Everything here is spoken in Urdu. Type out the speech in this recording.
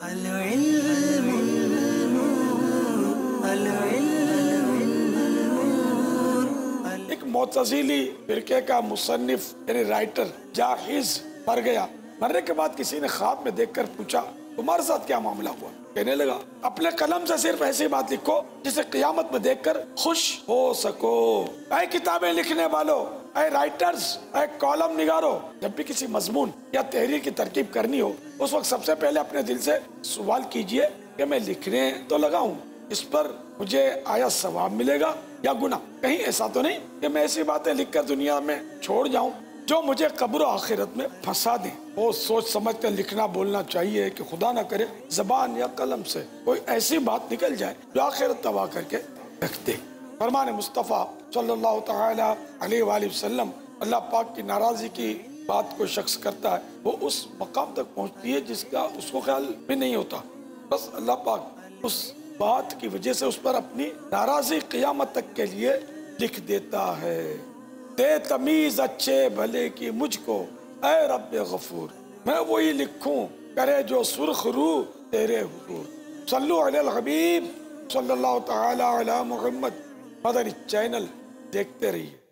العلم نور، العلم نور۔ ایک معتزلی فرقے کا مصنف یعنی رائٹر جاحظ مر گیا۔ مرنے کے بعد کسی نے خواب میں دیکھ کر پوچھا تمہارے ساتھ کیا معاملہ ہوا؟ کہنے لگا اپنے قلم سے صرف ایسی بات لکھو جسے قیامت میں دیکھ کر خوش ہو سکو۔ اے کتابیں لکھنے والو، اے رائٹرز، اے کالم نگارو، جب بھی کسی مضمون یا تحریر کی ترکیب کرنی ہو اس وقت سب سے پہلے اپنے دل سے سوال کیجئے کہ میں لکھنے تو لگا ہوں، اس پر مجھے آیا ثواب ملے گا یا گناہ؟ کہیں ایسا تو نہیں کہ میں ایسی باتیں لکھ کر دنیا میں چھوڑ جاؤں جو مجھے قبر و آخرت میں پھنسا دیں۔ وہ سوچ سمجھ کر لکھنا بولنا چاہیے کہ خدا نہ کرے زبان یا قلم سے کوئی ایسی بات نکل جائے جو آخرت تباہ کر کے رکھ دے۔ فرمان مصطفیٰ صلی اللہ تعالی علیہ وآلہ وسلم، اللہ پاک کی ناراضی کی بات کو شخص کرتا ہے وہ اس مقام تک پہنچتی ہے جس کا اس کو خیال بھی نہیں ہوتا، بس اللہ پاک اس بات کی وجہ سے اس پر اپنی ناراضی قیامت تک کے لیے لکھ دیتا ہے۔ دے تمیز اچھے بھلے کی مجھ کو اے رب غفور، میں وہی لکھوں کرے جو سرخ رو تیرے حضور۔ صلو علی الحبیب صلی اللہ تعالی علی محمد۔ مدنی چینل دیکھتے رہیے۔